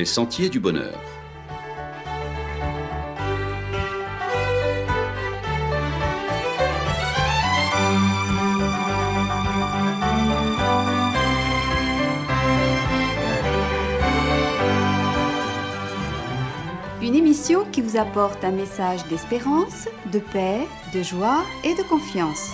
les sentiers du bonheur. Une émission qui vous apporte un message d'espérance, de paix, de joie et de confiance.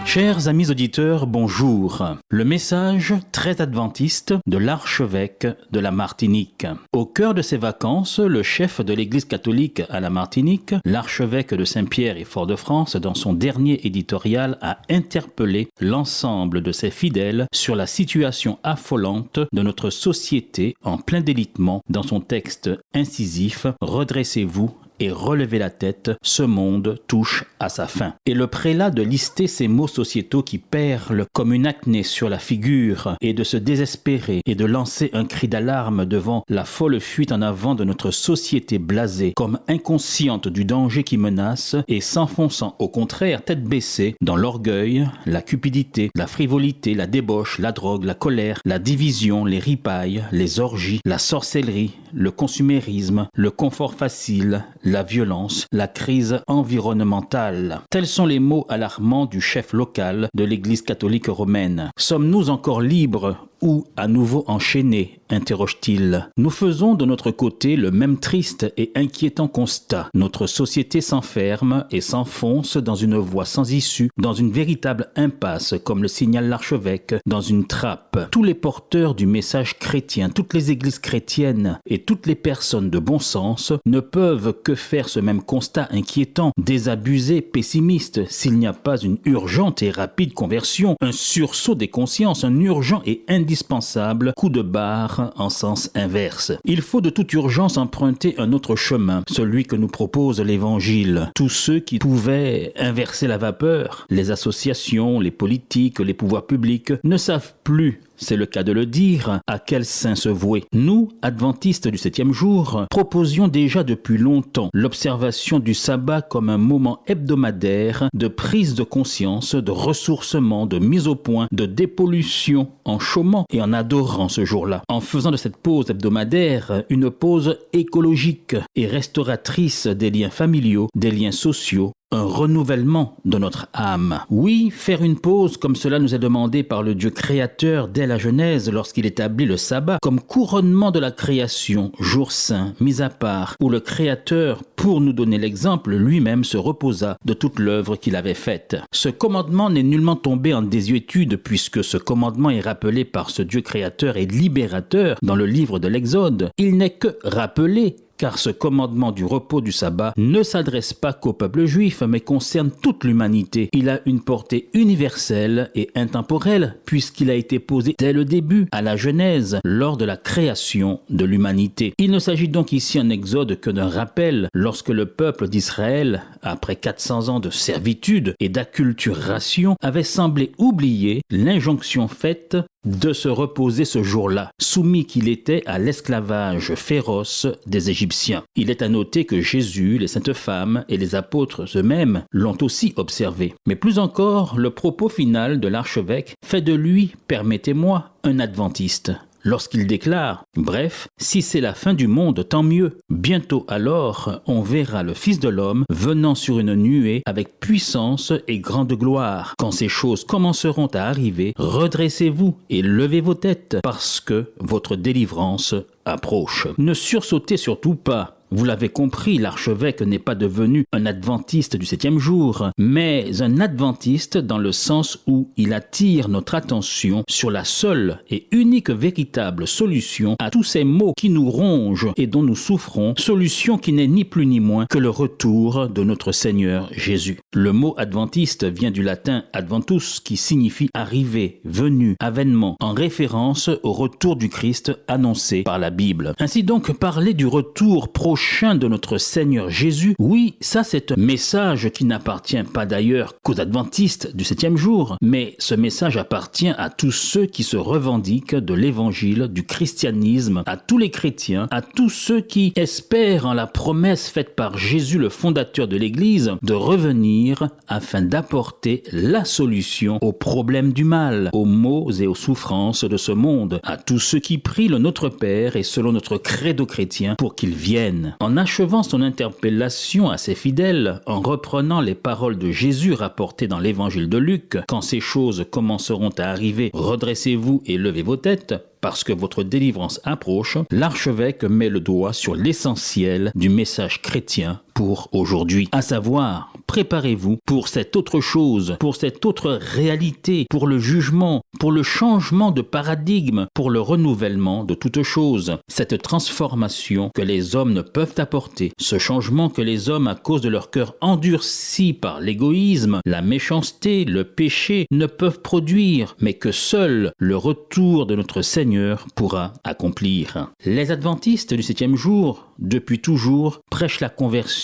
Chers amis auditeurs, bonjour. Le message très adventiste de l'archevêque de la Martinique. Au cœur de ses vacances, le chef de l'Église catholique à la Martinique, l'archevêque de Saint-Pierre et Fort-de-France, dans son dernier éditorial, a interpellé l'ensemble de ses fidèles sur la situation affolante de notre société en plein délitement dans son texte incisif « Redressez-vous ». Et relevez la tête, ce monde touche à sa fin. Et le prélat de lister ces mots sociétaux qui perlent comme une acné sur la figure et de se désespérer et de lancer un cri d'alarme devant la folle fuite en avant de notre société blasée, comme inconsciente du danger qui menace et s'enfonçant au contraire tête baissée dans l'orgueil, la cupidité, la frivolité, la débauche, la drogue, la colère, la division, les ripailles, les orgies, la sorcellerie, le consumérisme, le confort facile, la violence, la crise environnementale. Tels sont les mots alarmants du chef local de l'Église catholique romaine. Sommes-nous encore libres ou à nouveau enchaînés, interroge-t-il. Nous faisons de notre côté le même triste et inquiétant constat. Notre société s'enferme et s'enfonce dans une voie sans issue, dans une véritable impasse, comme le signale l'archevêque, dans une trappe. Tous les porteurs du message chrétien, toutes les églises chrétiennes et toutes les personnes de bon sens ne peuvent que faire ce même constat inquiétant, désabusé, pessimiste, s'il n'y a pas une urgente et rapide conversion, un sursaut des consciences, un urgent et indispensable coup de barre en sens inverse. Il faut de toute urgence emprunter un autre chemin, celui que nous propose l'Évangile. Tous ceux qui pouvaient inverser la vapeur, les associations, les politiques, les pouvoirs publics, ne savent plus, c'est le cas de le dire, à quel saint se vouer. Nous, adventistes du 7e jour, proposions déjà depuis longtemps l'observation du sabbat comme un moment hebdomadaire de prise de conscience, de ressourcement, de mise au point, de dépollution, en chômant et en adorant ce jour-là. En faisant de cette pause hebdomadaire une pause écologique et restauratrice des liens familiaux, des liens sociaux, un renouvellement de notre âme. Oui, faire une pause comme cela nous est demandé par le Dieu créateur dès la Genèse lorsqu'il établit le sabbat comme couronnement de la création, jour saint, mis à part, où le Créateur, pour nous donner l'exemple, lui-même se reposa de toute l'œuvre qu'il avait faite. Ce commandement n'est nullement tombé en désuétude puisque ce commandement est rappelé par ce Dieu créateur et libérateur dans le livre de l'Exode. Il n'est que rappelé, car ce commandement du repos du sabbat ne s'adresse pas qu'au peuple juif, mais concerne toute l'humanité. Il a une portée universelle et intemporelle, puisqu'il a été posé dès le début, à la Genèse, lors de la création de l'humanité. Il ne s'agit donc ici en Exode que d'un rappel, lorsque le peuple d'Israël, après 400 ans de servitude et d'acculturation, avait semblé oublier l'injonction faite de se reposer ce jour-là, soumis qu'il était à l'esclavage féroce des Égyptiens. Il est à noter que Jésus, les saintes femmes et les apôtres eux-mêmes l'ont aussi observé. Mais plus encore, le propos final de l'archevêque fait de lui, permettez-moi, un adventiste. Lorsqu'il déclare « Bref, si c'est la fin du monde, tant mieux. Bientôt alors, on verra le Fils de l'homme venant sur une nuée avec puissance et grande gloire. Quand ces choses commenceront à arriver, redressez-vous et levez vos têtes, parce que votre délivrance approche. Ne sursautez surtout pas. Vous l'avez compris, l'archevêque n'est pas devenu un adventiste du 7e jour, mais un adventiste dans le sens où il attire notre attention sur la seule et unique véritable solution à tous ces maux qui nous rongent et dont nous souffrons, solution qui n'est ni plus ni moins que le retour de notre Seigneur Jésus. Le mot adventiste vient du latin adventus qui signifie arriver, venu, avènement, en référence au retour du Christ annoncé par la Bible. Ainsi donc, parler du retour prochain prochain de notre Seigneur Jésus, oui, ça c'est un message qui n'appartient pas d'ailleurs qu'aux adventistes du 7e jour, mais ce message appartient à tous ceux qui se revendiquent de l'évangile, du christianisme, à tous les chrétiens, à tous ceux qui espèrent en la promesse faite par Jésus, le fondateur de l'Église, de revenir afin d'apporter la solution aux problèmes du mal, aux maux et aux souffrances de ce monde, à tous ceux qui prient le Notre Père et selon notre credo chrétien pour qu'il vienne. En achevant son interpellation à ses fidèles, en reprenant les paroles de Jésus rapportées dans l'évangile de Luc, quand ces choses commenceront à arriver, redressez-vous et levez vos têtes, parce que votre délivrance approche, l'archevêque met le doigt sur l'essentiel du message chrétien pour aujourd'hui, à savoir, préparez-vous pour cette autre chose, pour cette autre réalité, pour le jugement, pour le changement de paradigme, pour le renouvellement de toute chose, cette transformation que les hommes ne peuvent apporter, ce changement que les hommes, à cause de leur cœur endurci par l'égoïsme, la méchanceté, le péché, ne peuvent produire, mais que seul le retour de notre Seigneur pourra accomplir. Les adventistes du 7e jour, depuis toujours, prêchent la conversion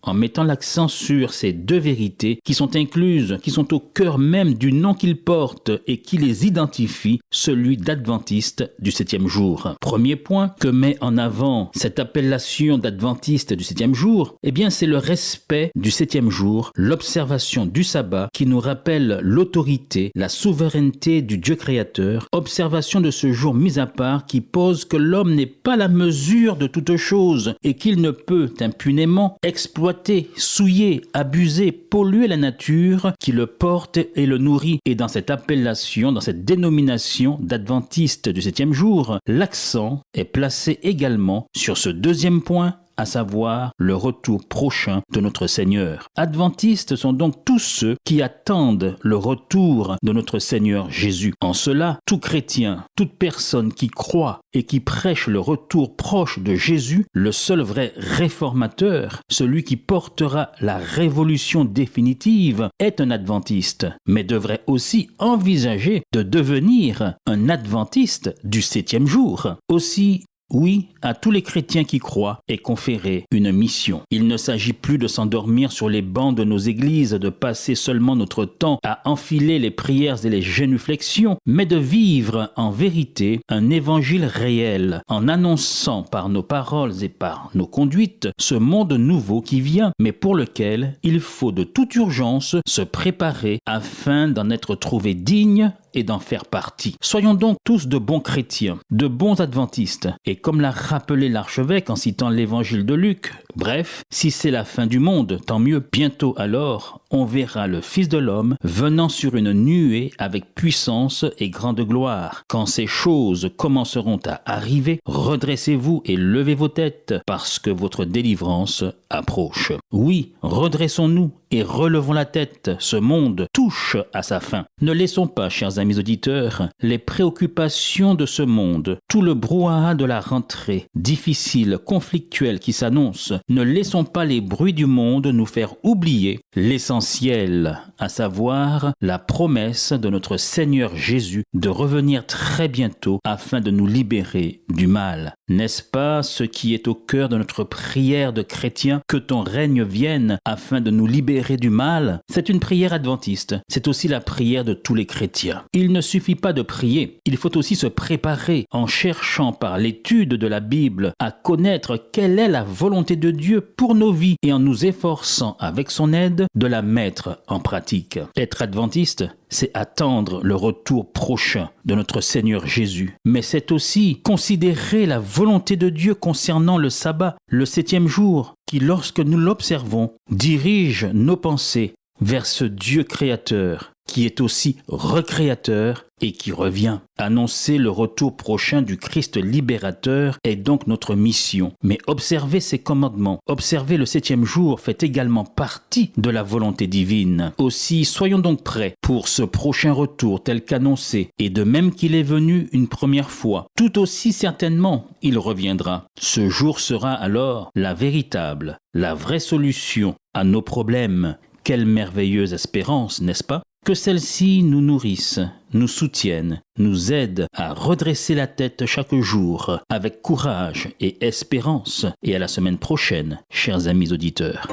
en mettant l'accent sur ces deux vérités qui sont incluses, qui sont au cœur même du nom qu'ils portent et qui les identifient, celui d'adventiste du 7e jour. Premier point que met en avant cette appellation d'adventiste du 7e jour, eh bien c'est le respect du 7e jour, l'observation du sabbat qui nous rappelle l'autorité, la souveraineté du Dieu créateur, observation de ce jour mis à part qui pose que l'homme n'est pas la mesure de toute chose et qu'il ne peut impunément exploiter, souiller, abuser, polluer la nature qui le porte et le nourrit. Et dans cette appellation, dans cette dénomination d'adventiste du 7e jour, l'accent est placé également sur ce deuxième point, à savoir le retour prochain de notre Seigneur. Adventistes sont donc tous ceux qui attendent le retour de notre Seigneur Jésus. En cela, tout chrétien, toute personne qui croit et qui prêche le retour proche de Jésus, le seul vrai réformateur, celui qui portera la révolution définitive, est un adventiste, mais devrait aussi envisager de devenir un adventiste du 7e jour. Aussi, oui, à tous les chrétiens qui croient est conférée une mission. Il ne s'agit plus de s'endormir sur les bancs de nos églises, de passer seulement notre temps à enfiler les prières et les génuflexions, mais de vivre en vérité un évangile réel, en annonçant par nos paroles et par nos conduites ce monde nouveau qui vient, mais pour lequel il faut de toute urgence se préparer afin d'en être trouvé digne et d'en faire partie. Soyons donc tous de bons chrétiens, de bons adventistes, et comme l'a rappelé l'archevêque en citant l'évangile de Luc, bref, si c'est la fin du monde, tant mieux, bientôt alors, on verra le Fils de l'homme venant sur une nuée avec puissance et grande gloire. Quand ces choses commenceront à arriver, redressez-vous et levez vos têtes, parce que votre délivrance approche. Oui, redressons-nous et relevons la tête, ce monde touche à sa fin. Ne laissons pas, chers amis auditeurs, les préoccupations de ce monde, tout le brouhaha de la rentrée, difficile, conflictuelle qui s'annonce, ne laissons pas les bruits du monde nous faire oublier l'essentiel, à savoir la promesse de notre Seigneur Jésus de revenir très bientôt afin de nous libérer du mal. N'est-ce pas ce qui est au cœur de notre prière de chrétiens, que ton règne vienne afin de nous libérer du mal? C'est une prière adventiste, c'est aussi la prière de tous les chrétiens. Il ne suffit pas de prier, il faut aussi se préparer en cherchant par l'étude de la Bible à connaître quelle est la volonté de Dieu pour nos vies et en nous efforçant avec son aide de la mettre en pratique. Être adventiste, c'est attendre le retour prochain de notre Seigneur Jésus. Mais c'est aussi considérer la volonté de Dieu concernant le sabbat, le 7e jour, qui, lorsque nous l'observons, dirige nos pensées vers ce Dieu créateur, qui est aussi recréateur et qui revient. Annoncer le retour prochain du Christ libérateur est donc notre mission. Mais observer ses commandements, observer le 7e jour fait également partie de la volonté divine. Aussi, soyons donc prêts pour ce prochain retour tel qu'annoncé. Et de même qu'il est venu une première fois, tout aussi certainement, il reviendra. Ce jour sera alors la véritable, la vraie solution à nos problèmes. Quelle merveilleuse espérance, n'est-ce pas ? Que celles-ci nous nourrissent, nous soutiennent, nous aident à redresser la tête chaque jour avec courage et espérance. Et à la semaine prochaine, chers amis auditeurs.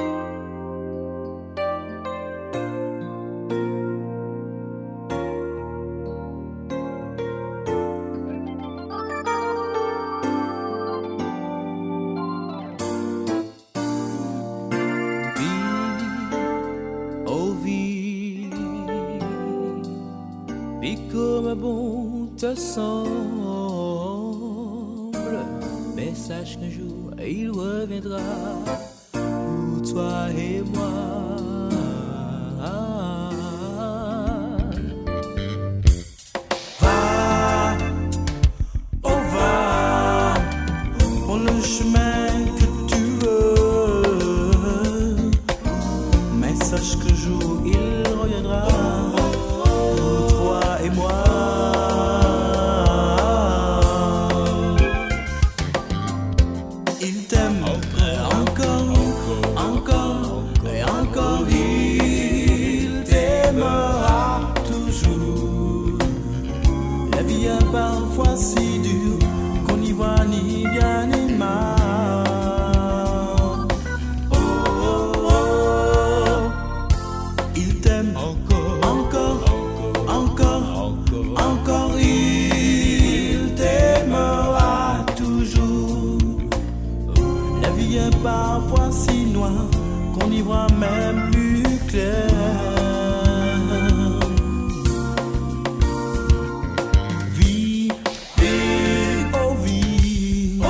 Et comme bon te semble, mais sache qu'un jour il reviendra pour toi et moi. Va, oh va, pour le chemin que tu veux, mais sache qu'un jour il reviendra. Et moi, il t'aime encore, et encore, il t'aimera toujours. La vie est parfois si dure qu'on n'y voit ni bien ni mal. Oh, oh, oh, il t'aime encore, il t'aimera toujours. La vie est parfois si noire qu'on n'y voit même plus clair. Vis, oh vis,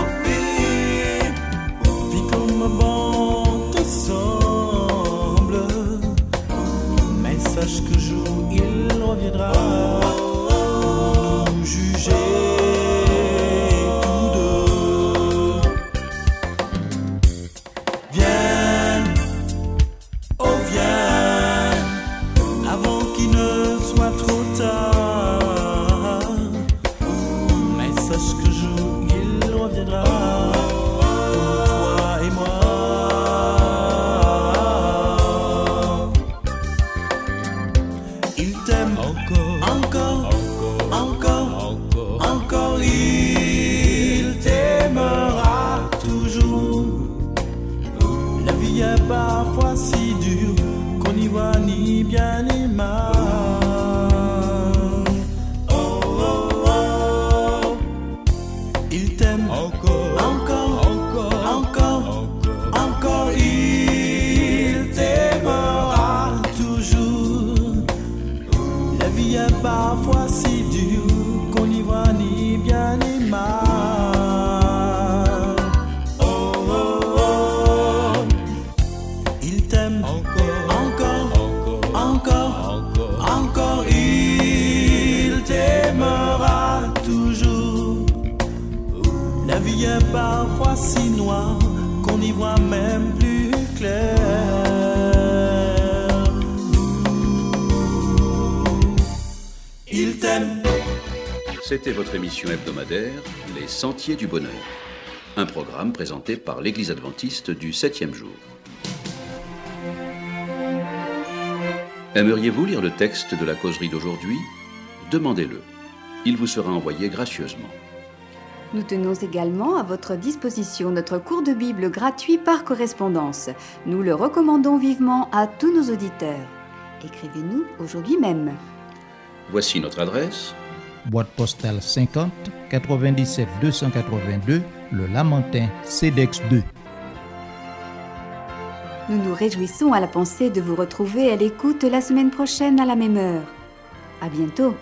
vis comme bon te semble, mais sache que jour il reviendra. Juger tous deux. Viens, oh viens, avant qu'il ne soit trop tard. Mais sache que jour il reviendra pour toi et moi. Il t'aime encore, il t'aimera toujours. La vie est parfois si dure qu'on n'y voit ni bien ni mal. Oh, oh, oh, il t'aime encore, il t'aimera toujours. La vie est parfois si dure qu'on n'y voit ni bien ni mal. Oh, oh, oh, il t'aime encore, il t'aimera toujours. La vie est parfois si noire qu'on n'y voit même plus clair. Il t'aime. C'était votre émission hebdomadaire, Les Sentiers du Bonheur. Un programme présenté par l'Église adventiste du 7e jour. Aimeriez-vous lire le texte de la causerie d'aujourd'hui ? Demandez-le. Il vous sera envoyé gracieusement. Nous tenons également à votre disposition notre cours de Bible gratuit par correspondance. Nous le recommandons vivement à tous nos auditeurs. Écrivez-nous aujourd'hui même. Voici notre adresse. Boîte postale 50 97 282, Le Lamentin, CEDEX 2. Nous nous réjouissons à la pensée de vous retrouver à l'écoute la semaine prochaine à la même heure. À bientôt.